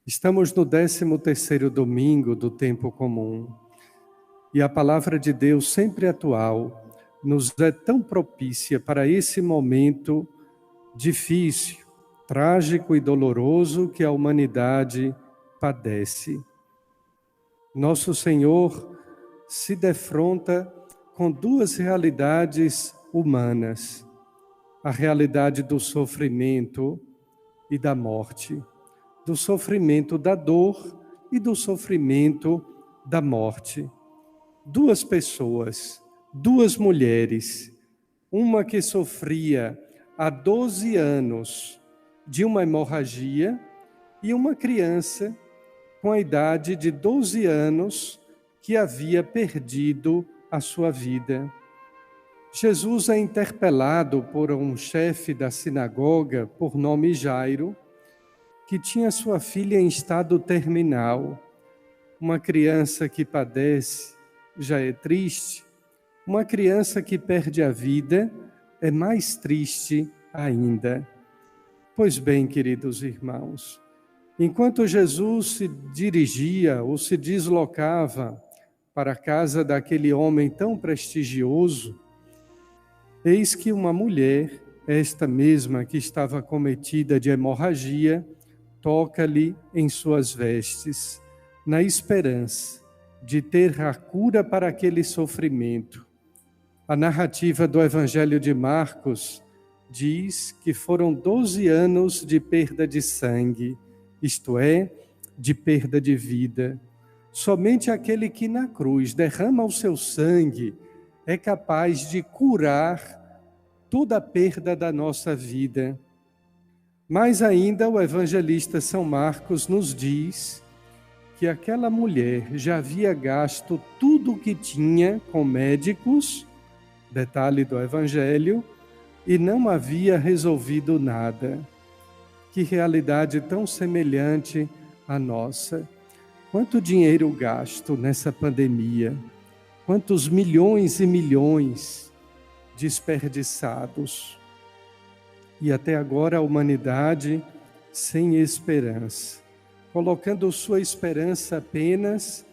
Estamos no 13º domingo do tempo comum e a palavra de Deus, sempre atual, nos é tão propícia para esse momento difícil, trágico e doloroso que a humanidade padece. Nosso Senhor se defronta com duas realidades humanas: a realidade do sofrimento e da morte, do sofrimento da dor e do sofrimento da morte. Duas pessoas, duas mulheres, uma que sofria há 12 anos de uma hemorragia e uma criança com a idade de 12 anos que havia perdido a sua vida. Jesus é interpelado por um chefe da sinagoga, por nome Jairo, que tinha sua filha em estado terminal. Uma criança que padece já é triste, uma criança que perde a vida é mais triste ainda. Pois bem, queridos irmãos, enquanto Jesus se dirigia ou se deslocava para a casa daquele homem tão prestigioso, eis que uma mulher, esta mesma que estava acometida de hemorragia, toca-lhe em suas vestes, na esperança de ter a cura para aquele sofrimento. A narrativa do Evangelho de Marcos diz que foram 12 anos de perda de sangue, isto é, de perda de vida. Somente aquele que na cruz derrama o seu sangue é capaz de curar toda a perda da nossa vida. Mais ainda, o evangelista São Marcos nos diz que aquela mulher já havia gasto tudo o que tinha com médicos, detalhe do evangelho, e não havia resolvido nada. Que realidade tão semelhante à nossa. Quanto dinheiro gasto nessa pandemia? Quantos milhões e milhões desperdiçados? E até agora a humanidade sem esperança, colocando sua esperança apenas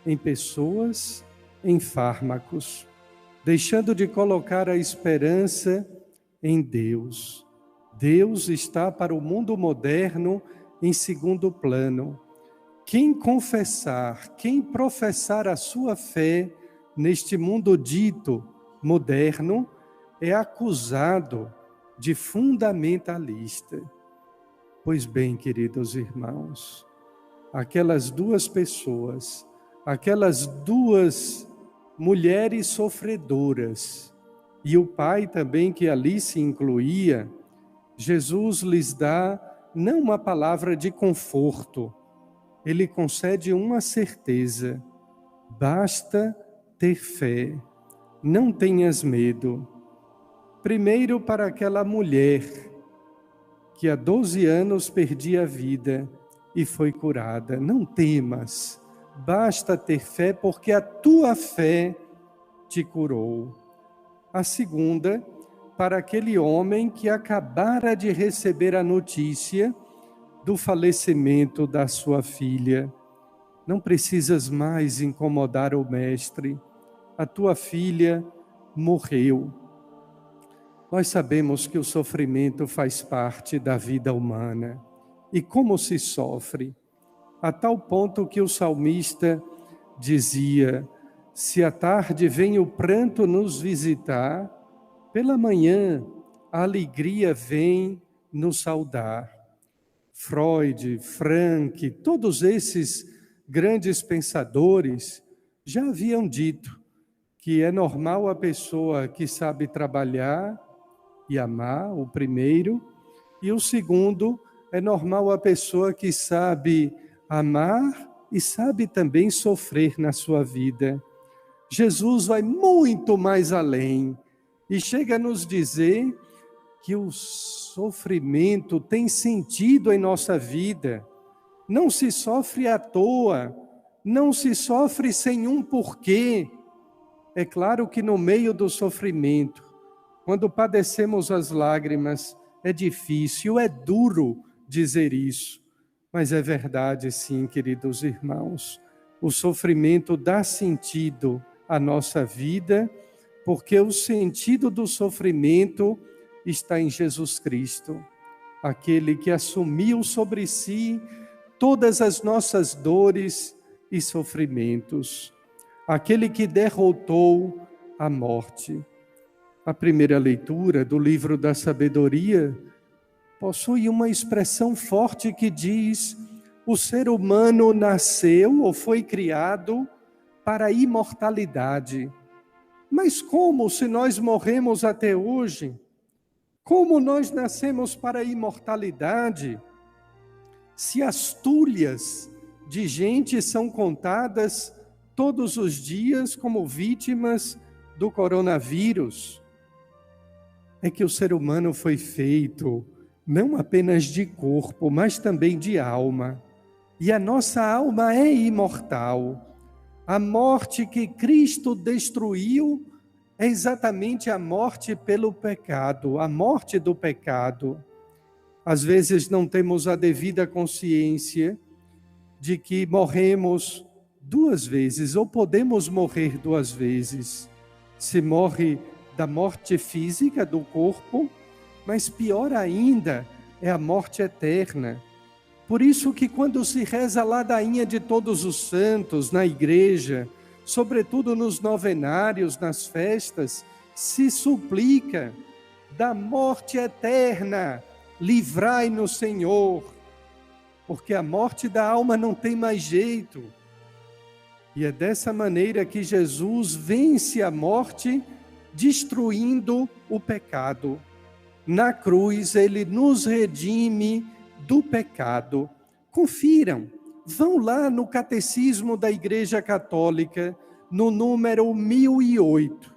em pessoas, em fármacos, deixando de colocar a esperança em Deus. Deus está para o mundo moderno em segundo plano. Quem confessar, quem professar a sua fé neste mundo dito moderno é acusado de fundamentalista. Pois bem, queridos irmãos, aquelas duas pessoas, aquelas duas mulheres sofredoras, e o pai também que ali se incluía, Jesus lhes dá não uma palavra de conforto, ele concede uma certeza: basta ter fé, não tenhas medo. Primeiro, para aquela mulher que há 12 anos perdia a vida e foi curada: não temas, basta ter fé, porque a tua fé te curou. A segunda, para aquele homem que acabara de receber a notícia do falecimento da sua filha: não precisas mais incomodar o mestre, a tua filha morreu. Nós sabemos que o sofrimento faz parte da vida humana. E como se sofre? A tal ponto que o salmista dizia: se à tarde vem o pranto nos visitar, pela manhã a alegria vem nos saudar. Freud, Frank, todos esses grandes pensadores já haviam dito que é normal a pessoa que sabe trabalhar e amar, o primeiro, e o segundo, é normal a pessoa que sabe amar e sabe também sofrer na sua vida. Jesus vai muito mais além e chega a nos dizer que o sofrimento tem sentido em nossa vida. Não se sofre à toa, não se sofre sem um porquê. É claro que no meio do sofrimento, quando padecemos as lágrimas, é difícil, é duro dizer isso, Mas é verdade, sim, queridos irmãos, o sofrimento dá sentido à nossa vida, porque o sentido do sofrimento está em Jesus Cristo, aquele que assumiu sobre si todas as nossas dores e sofrimentos, aquele que derrotou a morte. A primeira leitura do livro da sabedoria possui uma expressão forte que diz: o ser humano nasceu ou foi criado para a imortalidade. Mas como, se nós morremos até hoje? Como nós nascemos para a imortalidade? Se as tulhas de gente são contadas todos os dias como vítimas do coronavírus, é que o ser humano foi feito não apenas de corpo, mas também de alma. E a nossa alma é imortal. A morte que Cristo destruiu é exatamente a morte pelo pecado, a morte do pecado. Às vezes não temos a devida consciência de que morremos duas vezes, ou podemos morrer duas vezes. Se morre da morte física do corpo, mas pior ainda é a morte eterna. Por isso que quando se reza a ladainha de todos os santos na igreja, sobretudo nos novenários, nas festas, se suplica da morte eterna, livrai-nos, Senhor, porque a morte da alma não tem mais jeito. E é dessa maneira que Jesus vence a morte, destruindo o pecado. Na cruz, ele nos redime do pecado. Confiram, vão lá no Catecismo da Igreja Católica, no número 1008,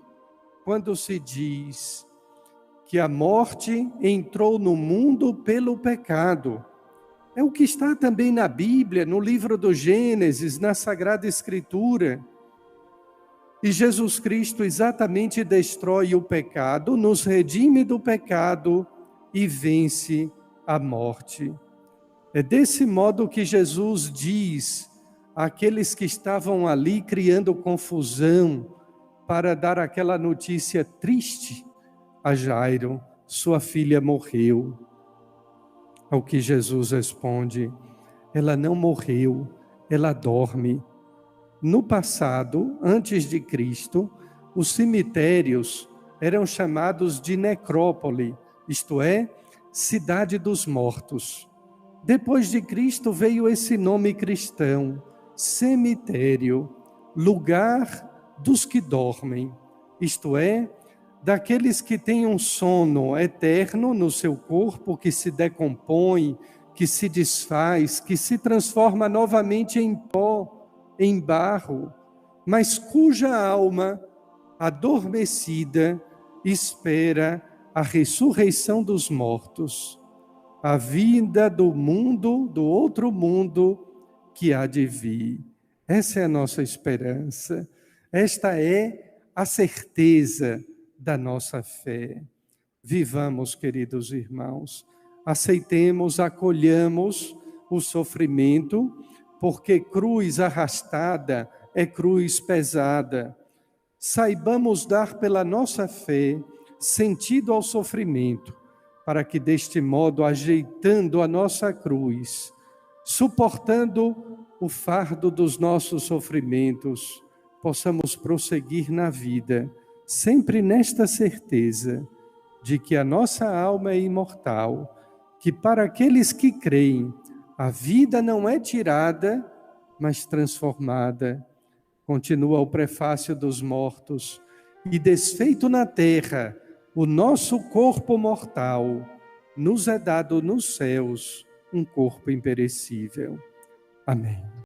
quando se diz que a morte entrou no mundo pelo pecado. É o que está também na Bíblia, no livro do Gênesis, na Sagrada Escritura. E Jesus Cristo exatamente destrói o pecado, nos redime do pecado e vence a morte. É desse modo que Jesus diz àqueles que estavam ali criando confusão para dar aquela notícia triste a Jairo: sua filha morreu. Ao que Jesus responde: ela não morreu, ela dorme. No passado, antes de Cristo, os cemitérios eram chamados de necrópole, isto é, cidade dos mortos. Depois de Cristo veio esse nome cristão, cemitério, lugar dos que dormem, isto é, daqueles que têm um sono eterno no seu corpo, que se decompõe, que se desfaz, que se transforma novamente em pó, em barro, mas cuja alma, adormecida, espera a ressurreição dos mortos, a vinda do mundo, do outro mundo que há de vir. Essa é a nossa esperança, esta é a certeza da nossa fé. Vivamos, queridos irmãos, aceitemos, acolhamos o sofrimento, porque cruz arrastada é cruz pesada. Saibamos dar pela nossa fé sentido ao sofrimento, para que deste modo, ajeitando a nossa cruz, suportando o fardo dos nossos sofrimentos, possamos prosseguir na vida, sempre nesta certeza de que a nossa alma é imortal, que para aqueles que creem, a vida não é tirada, mas transformada. Continua o prefácio dos mortos: e desfeito na terra o nosso corpo mortal, nos é dado nos céus um corpo imperecível. Amém.